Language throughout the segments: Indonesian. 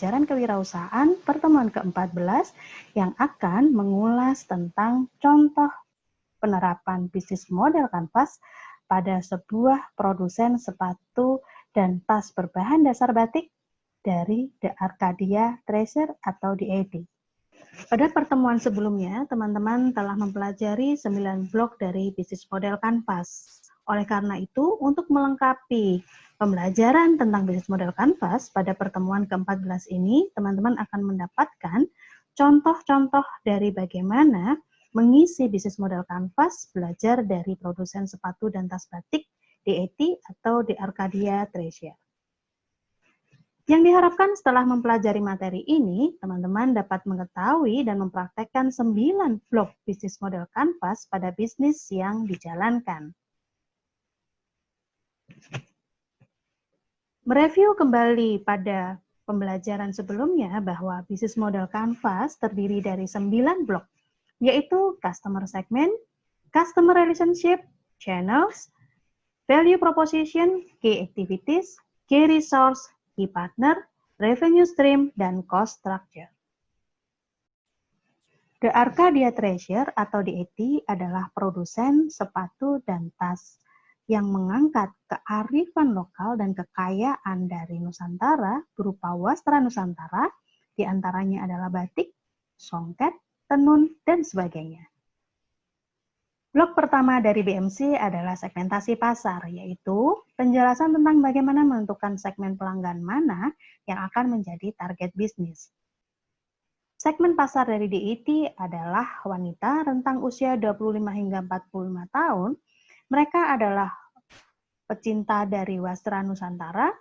pembelajaran kewirausahaan pertemuan ke-14 yang akan mengulas tentang contoh penerapan bisnis model kanvas pada sebuah produsen sepatu dan tas berbahan dasar batik dari The Arcadia Treasure atau DAT. Pada pertemuan sebelumnya, teman-teman telah mempelajari 9 blok dari bisnis model kanvas. Oleh karena itu, untuk melengkapi pembelajaran tentang bisnis model kanvas pada pertemuan ke-14 ini, teman-teman akan mendapatkan contoh-contoh dari bagaimana mengisi bisnis model kanvas belajar dari produsen sepatu dan tas batik DAT atau The Arcadia Treasure. Yang diharapkan setelah mempelajari materi ini, teman-teman dapat mengetahui dan mempraktekkan 9 blok bisnis model kanvas pada bisnis yang dijalankan. Mereview kembali pada pembelajaran sebelumnya bahwa bisnis model kanvas terdiri dari 9 blok, yaitu customer segment, customer relationship, channels, value proposition, key activities, key resource, key partner, revenue stream, dan cost structure. The Arcadia Treasure atau DAT adalah produsen sepatu dan tas yang mengangkat kearifan lokal dan kekayaan dari Nusantara berupa wastra Nusantara, diantaranya adalah batik, songket, tenun, dan sebagainya. Blok pertama dari BMC adalah segmentasi pasar, yaitu penjelasan tentang bagaimana menentukan segmen pelanggan mana yang akan menjadi target bisnis. Segmen pasar dari DAT adalah wanita rentang usia 25 hingga 45 tahun. Mereka adalah pecinta dari wastra Nusantara,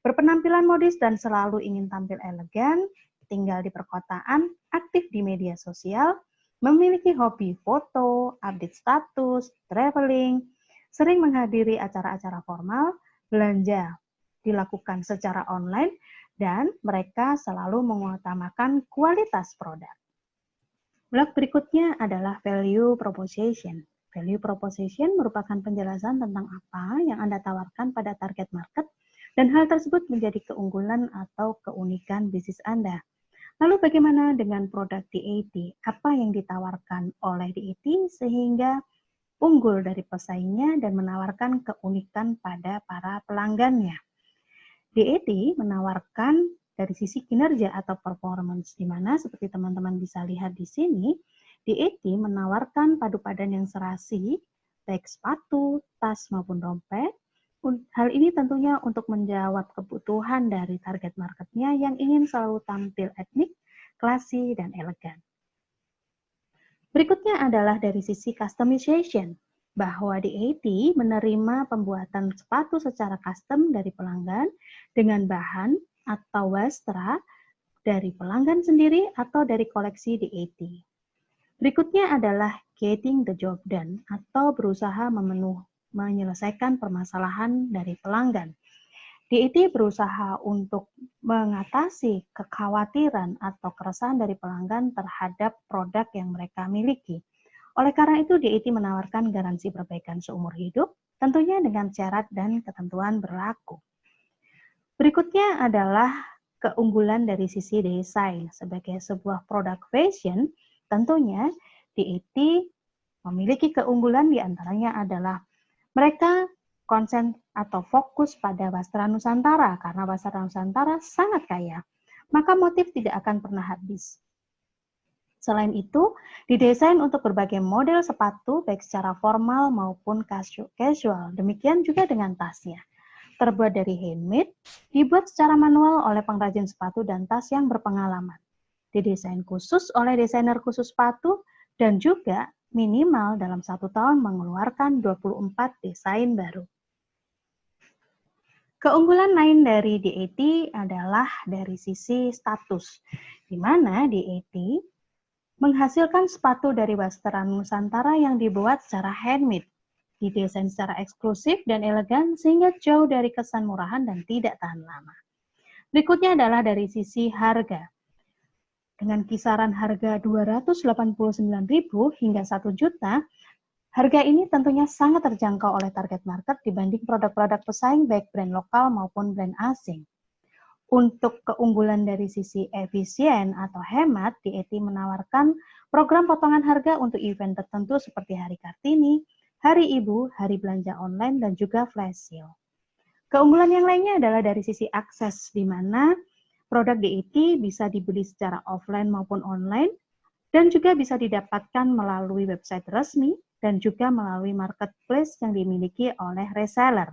berpenampilan modis dan selalu ingin tampil elegan, tinggal di perkotaan, aktif di media sosial, memiliki hobi foto, update status, traveling, sering menghadiri acara-acara formal, belanja dilakukan secara online, dan mereka selalu mengutamakan kualitas produk. Blok berikutnya adalah value proposition. Value proposition merupakan penjelasan tentang apa yang Anda tawarkan pada target market dan hal tersebut menjadi keunggulan atau keunikan bisnis Anda. Lalu bagaimana dengan produk DAT? Apa yang ditawarkan oleh DAT sehingga unggul dari pesaingnya dan menawarkan keunikan pada para pelanggannya? DAT menawarkan dari sisi kinerja atau performance, di mana seperti teman-teman bisa lihat di sini, DAT menawarkan padu padan yang serasi, baik sepatu, tas maupun dompet. Hal ini tentunya untuk menjawab kebutuhan dari target marketnya yang ingin selalu tampil etnik, klasi, dan elegan. Berikutnya adalah dari sisi customization, bahwa DAT menerima pembuatan sepatu secara custom dari pelanggan dengan bahan atau wastra dari pelanggan sendiri atau dari koleksi DAT. Berikutnya adalah getting the job done atau berusaha menyelesaikan permasalahan dari pelanggan. DAT berusaha untuk mengatasi kekhawatiran atau keresahan dari pelanggan terhadap produk yang mereka miliki. Oleh karena itu, DAT menawarkan garansi perbaikan seumur hidup, tentunya dengan syarat dan ketentuan berlaku. Berikutnya adalah keunggulan dari sisi desain. Sebagai sebuah produk fashion, tentunya DAT memiliki keunggulan diantaranya adalah mereka konsen atau fokus pada wastra Nusantara karena wastra Nusantara sangat kaya, maka motif tidak akan pernah habis. Selain itu, didesain untuk berbagai model sepatu baik secara formal maupun casual. Demikian juga dengan tasnya. Terbuat dari handmade, dibuat secara manual oleh pengrajin sepatu dan tas yang berpengalaman. Didesain khusus oleh desainer khusus sepatu dan juga minimal dalam 1 tahun mengeluarkan 24 desain baru. Keunggulan lain dari DAT adalah dari sisi status, di mana DAT menghasilkan sepatu dari wastra Nusantara yang dibuat secara handmade, didesain secara eksklusif dan elegan sehingga jauh dari kesan murahan dan tidak tahan lama. Berikutnya adalah dari sisi harga. Dengan kisaran harga Rp289.000 hingga Rp1.000.000, harga ini tentunya sangat terjangkau oleh target market dibanding produk-produk pesaing baik brand lokal maupun brand asing. Untuk keunggulan dari sisi efisien atau hemat, DET menawarkan program potongan harga untuk event tertentu seperti Hari Kartini, Hari Ibu, Hari Belanja Online, dan juga Flash Sale. Keunggulan yang lainnya adalah dari sisi akses, di mana produk DET bisa dibeli secara offline maupun online, dan juga bisa didapatkan melalui website resmi, dan juga melalui marketplace yang dimiliki oleh reseller.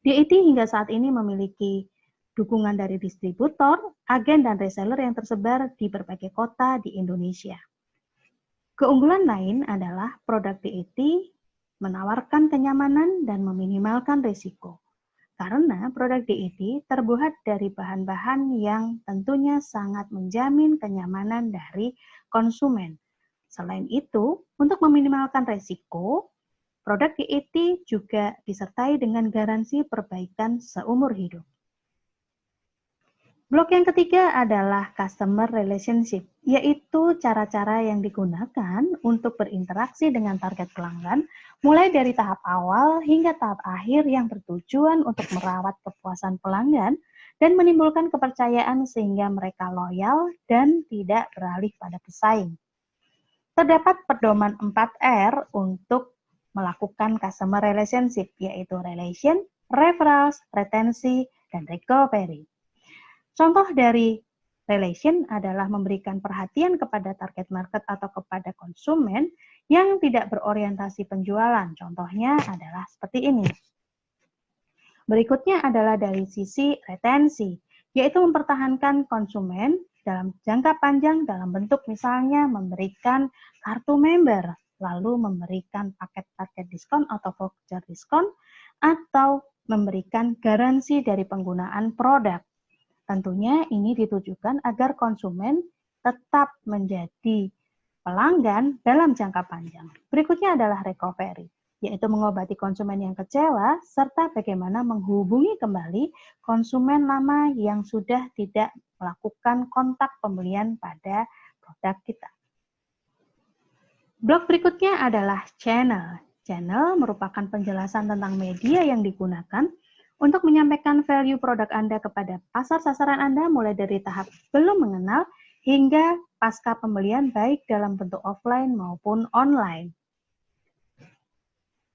DET hingga saat ini memiliki dukungan dari distributor, agen, dan reseller yang tersebar di berbagai kota di Indonesia. Keunggulan lain adalah produk DET menawarkan kenyamanan dan meminimalkan risiko. Karena produk DET terbuat dari bahan-bahan yang tentunya sangat menjamin kenyamanan dari konsumen. Selain itu, untuk meminimalkan risiko, produk DET juga disertai dengan garansi perbaikan seumur hidup. Blok yang ketiga adalah customer relationship, yaitu cara-cara yang digunakan untuk berinteraksi dengan target pelanggan, mulai dari tahap awal hingga tahap akhir yang bertujuan untuk merawat kepuasan pelanggan dan menimbulkan kepercayaan sehingga mereka loyal dan tidak beralih pada pesaing. Terdapat pedoman 4R untuk melakukan customer relationship, yaitu relation, referrals, retensi, dan recovery. Contoh dari relation adalah memberikan perhatian kepada target market atau kepada konsumen yang tidak berorientasi penjualan. Contohnya adalah seperti ini. Berikutnya adalah dari sisi retensi, yaitu mempertahankan konsumen dalam jangka panjang dalam bentuk misalnya memberikan kartu member, lalu memberikan paket-paket diskon atau voucher diskon, atau memberikan garansi dari penggunaan produk. Tentunya ini ditujukan agar konsumen tetap menjadi pelanggan dalam jangka panjang. Berikutnya adalah recovery, yaitu mengobati konsumen yang kecewa, serta bagaimana menghubungi kembali konsumen lama yang sudah tidak melakukan kontak pembelian pada produk kita. Blok berikutnya adalah channel. Channel merupakan penjelasan tentang media yang digunakan untuk menyampaikan value produk Anda kepada pasar sasaran Anda mulai dari tahap belum mengenal hingga pasca pembelian baik dalam bentuk offline maupun online.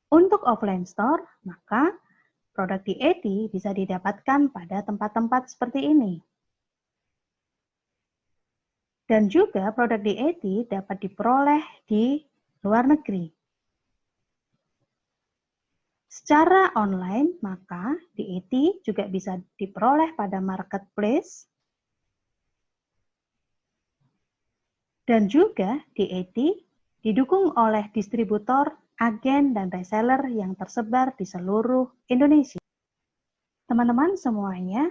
Untuk offline store, maka produk DET bisa didapatkan pada tempat-tempat seperti ini. Dan juga produk DET dapat diperoleh di luar negeri. Secara online, maka DET juga bisa diperoleh pada marketplace, dan juga DET didukung oleh distributor, agen, dan reseller yang tersebar di seluruh Indonesia. Teman-teman semuanya,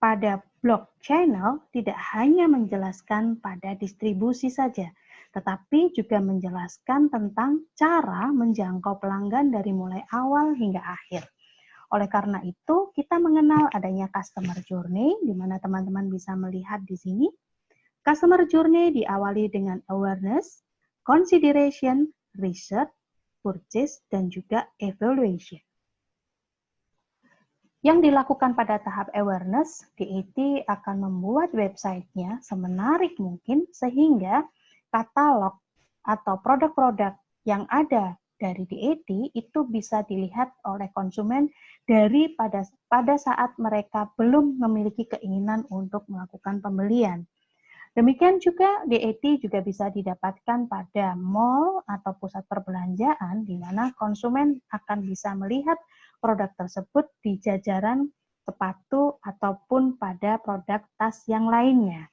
pada blog channel tidak hanya menjelaskan pada distribusi saja, tetapi juga menjelaskan tentang cara menjangkau pelanggan dari mulai awal hingga akhir. Oleh karena itu, kita mengenal adanya customer journey, di mana teman-teman bisa melihat di sini. Customer journey diawali dengan awareness, consideration, research, purchase, dan juga evaluation. Yang dilakukan pada tahap awareness, DET akan membuat websitenya semenarik mungkin sehingga katalog atau produk-produk yang ada dari DET itu bisa dilihat oleh konsumen pada saat mereka belum memiliki keinginan untuk melakukan pembelian. Demikian juga DET juga bisa didapatkan pada mall atau pusat perbelanjaan di mana konsumen akan bisa melihat produk tersebut di jajaran sepatu ataupun pada produk tas yang lainnya.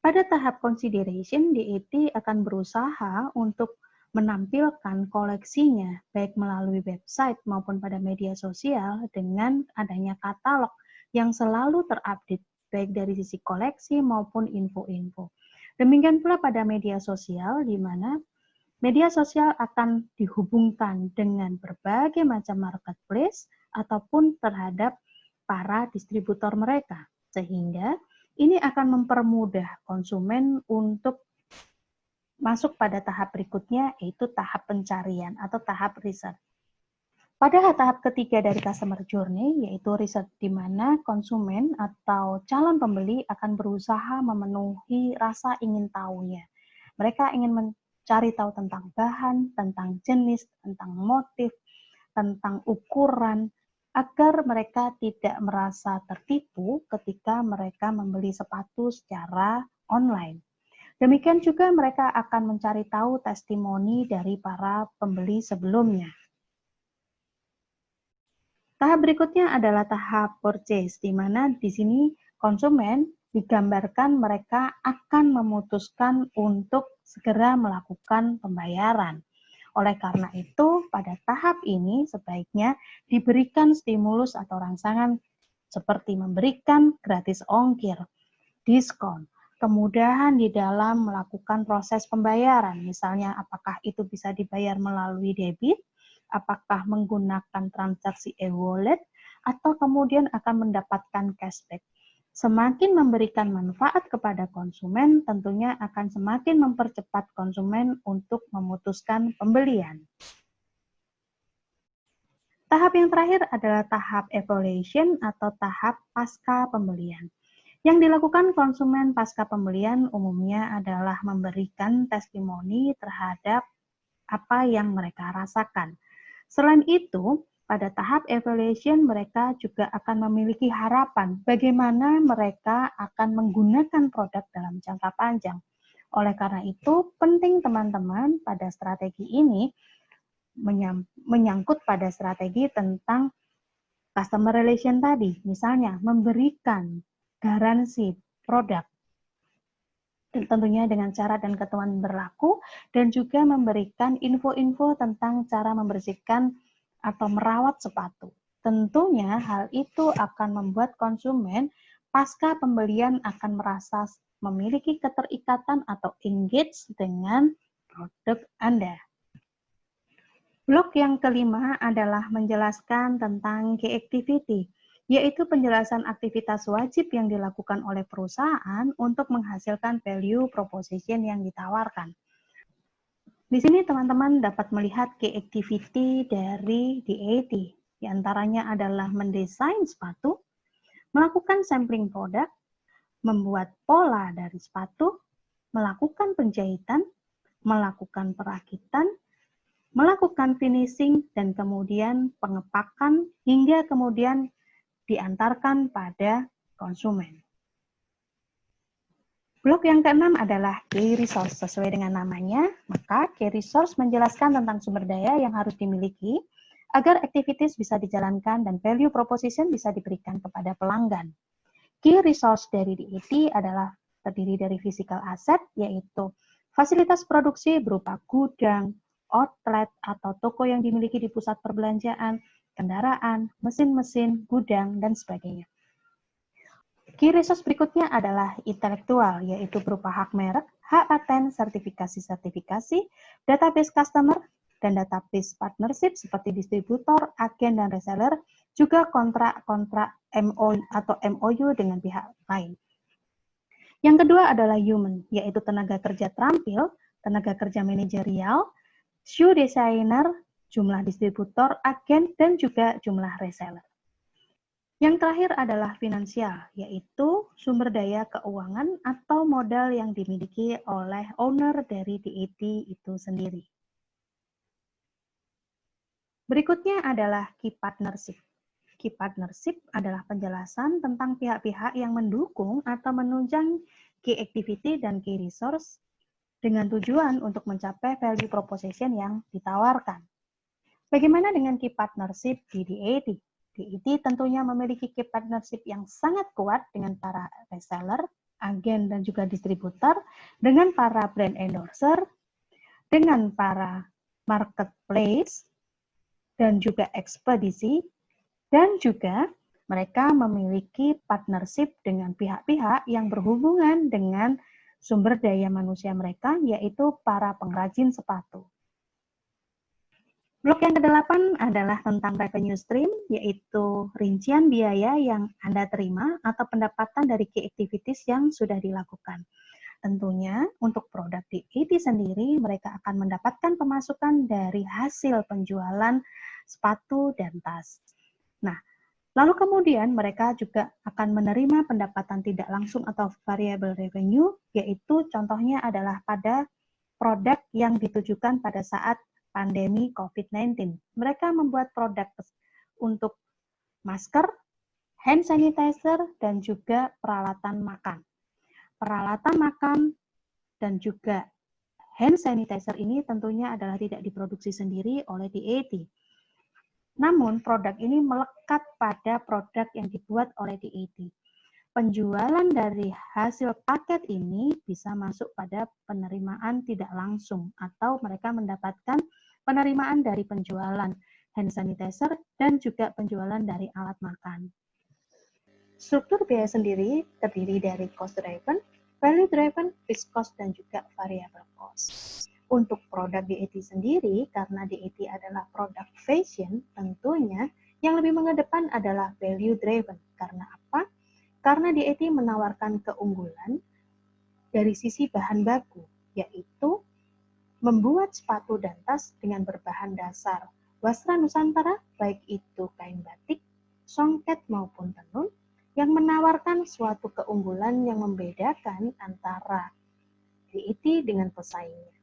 Pada tahap consideration, DET akan berusaha untuk menampilkan koleksinya baik melalui website maupun pada media sosial dengan adanya katalog yang selalu terupdate baik dari sisi koleksi maupun info-info. Demikian pula pada media sosial di mana media sosial akan dihubungkan dengan berbagai macam marketplace ataupun terhadap para distributor mereka, sehingga ini akan mempermudah konsumen untuk masuk pada tahap berikutnya, yaitu tahap pencarian atau tahap riset. Pada tahap ketiga dari customer journey, yaitu riset di mana konsumen atau calon pembeli akan berusaha memenuhi rasa ingin tahunya. Mereka ingin mencari tahu tentang bahan, tentang jenis, tentang motif, tentang ukuran, agar mereka tidak merasa tertipu ketika mereka membeli sepatu secara online. Demikian juga mereka akan mencari tahu testimoni dari para pembeli sebelumnya. Tahap berikutnya adalah tahap purchase, di mana di sini konsumen digambarkan mereka akan memutuskan untuk segera melakukan pembayaran. Oleh karena itu, pada tahap ini sebaiknya diberikan stimulus atau rangsangan seperti memberikan gratis ongkir, diskon, kemudahan di dalam melakukan proses pembayaran. Misalnya, apakah itu bisa dibayar melalui debit, apakah menggunakan transaksi e-wallet, atau kemudian akan mendapatkan cashback. Semakin memberikan manfaat kepada konsumen, tentunya akan semakin mempercepat konsumen untuk memutuskan pembelian. Tahap yang terakhir adalah tahap evaluation atau tahap pasca pembelian. Yang dilakukan konsumen pasca pembelian umumnya adalah memberikan testimoni terhadap apa yang mereka rasakan. Selain itu, pada tahap evaluation mereka juga akan memiliki harapan bagaimana mereka akan menggunakan produk dalam jangka panjang. Oleh karena itu, penting teman-teman pada strategi ini menyangkut pada strategi tentang customer relation tadi. Misalnya, memberikan garansi produk dan tentunya dengan cara dan ketentuan berlaku, dan juga memberikan info-info tentang cara membersihkan atau merawat sepatu. Tentunya hal itu akan membuat konsumen pasca pembelian akan merasa memiliki keterikatan atau engage dengan produk Anda. Blok yang kelima adalah menjelaskan tentang key activity, yaitu penjelasan aktivitas wajib yang dilakukan oleh perusahaan untuk menghasilkan value proposition yang ditawarkan. Di sini teman-teman dapat melihat key activity dari DAT. Di antaranya adalah mendesain sepatu, melakukan sampling produk, membuat pola dari sepatu, melakukan penjahitan, melakukan perakitan, melakukan finishing, dan kemudian pengepakan hingga kemudian diantarkan pada konsumen. Blok yang keenam adalah key resource. Sesuai dengan namanya, maka key resource menjelaskan tentang sumber daya yang harus dimiliki agar activities bisa dijalankan dan value proposition bisa diberikan kepada pelanggan. Key resource dari DAT adalah terdiri dari physical asset, yaitu fasilitas produksi berupa gudang, outlet atau toko yang dimiliki di pusat perbelanjaan, kendaraan, mesin-mesin, gudang, dan sebagainya. Key resource berikutnya adalah intelektual, yaitu berupa hak merek, hak paten, sertifikasi-sertifikasi, database customer, dan database partnership seperti distributor, agen, dan reseller, juga kontrak-kontrak MOU atau MOU dengan pihak lain. Yang kedua adalah human, yaitu tenaga kerja terampil, tenaga kerja manajerial, shoe designer, jumlah distributor, agen, dan juga jumlah reseller. Yang terakhir adalah finansial, yaitu sumber daya keuangan atau modal yang dimiliki oleh owner dari DAT itu sendiri. Berikutnya adalah key partnership. Key partnership adalah penjelasan tentang pihak-pihak yang mendukung atau menunjang key activity dan key resource dengan tujuan untuk mencapai value proposition yang ditawarkan. Bagaimana dengan key partnership di DAT? DAT tentunya memiliki key partnership yang sangat kuat dengan para reseller, agen, dan juga distributor, dengan para brand endorser, dengan para marketplace, dan juga ekspedisi, dan juga mereka memiliki partnership dengan pihak-pihak yang berhubungan dengan sumber daya manusia mereka, yaitu para pengrajin sepatu. Blok yang ke-8 adalah tentang revenue stream, yaitu rincian biaya yang Anda terima atau pendapatan dari key activities yang sudah dilakukan. Tentunya untuk produk DAT sendiri, mereka akan mendapatkan pemasukan dari hasil penjualan sepatu, dan tas. Nah, lalu kemudian mereka juga akan menerima pendapatan tidak langsung atau variable revenue, yaitu contohnya adalah pada produk yang ditujukan pada saat pandemi COVID-19. Mereka membuat produk untuk masker, hand sanitizer, dan juga peralatan makan. Peralatan makan dan juga hand sanitizer ini tentunya adalah tidak diproduksi sendiri oleh DAT. Namun, produk ini melekat pada produk yang dibuat oleh DAT. Penjualan dari hasil paket ini bisa masuk pada penerimaan tidak langsung atau mereka mendapatkan penerimaan dari penjualan hand sanitizer dan juga penjualan dari alat makan. Struktur biaya sendiri terdiri dari cost driven, value driven, fixed cost, dan juga variable cost. Untuk produk DAT sendiri, karena DAT adalah produk fashion, tentunya yang lebih mengedepan adalah value driven. Karena apa? Karena DAT menawarkan keunggulan dari sisi bahan baku, yaitu membuat sepatu dan tas dengan berbahan dasar wasra Nusantara, baik itu kain batik, songket maupun tenun, yang menawarkan suatu keunggulan yang membedakan antara DAT dengan pesaingnya.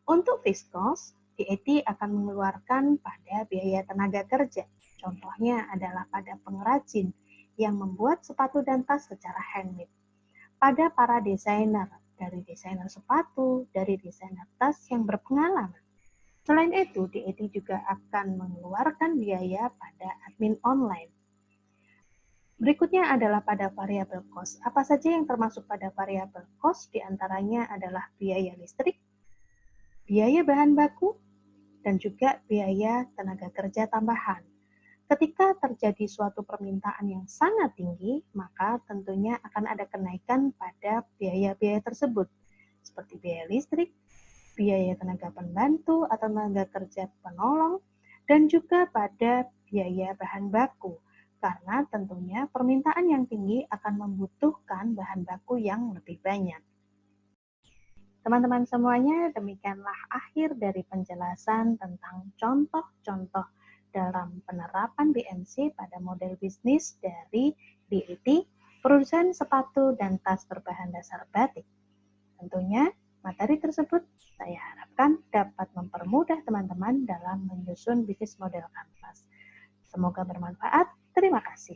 Untuk fixed cost, DAT akan mengeluarkan pada biaya tenaga kerja. Contohnya adalah pada pengrajin yang membuat sepatu dan tas secara handmade. Pada para desainer, dari desainer sepatu, dari desainer tas yang berpengalaman. Selain itu, DAT juga akan mengeluarkan biaya pada admin online. Berikutnya adalah pada variable cost. Apa saja yang termasuk pada variable cost? Di antaranya adalah biaya listrik, biaya bahan baku, dan juga biaya tenaga kerja tambahan. Ketika terjadi suatu permintaan yang sangat tinggi, maka tentunya akan ada kenaikan pada biaya-biaya tersebut, seperti biaya listrik, biaya tenaga pembantu atau tenaga kerja penolong, dan juga pada biaya bahan baku, karena tentunya permintaan yang tinggi akan membutuhkan bahan baku yang lebih banyak. Teman-teman semuanya, demikianlah akhir dari penjelasan tentang contoh-contoh dalam penerapan BMC pada model bisnis dari DAT, produsen sepatu dan tas berbahan dasar batik. Tentunya, materi tersebut saya harapkan dapat mempermudah teman-teman dalam menyusun bisnis model kanvas. Semoga bermanfaat. Terima kasih.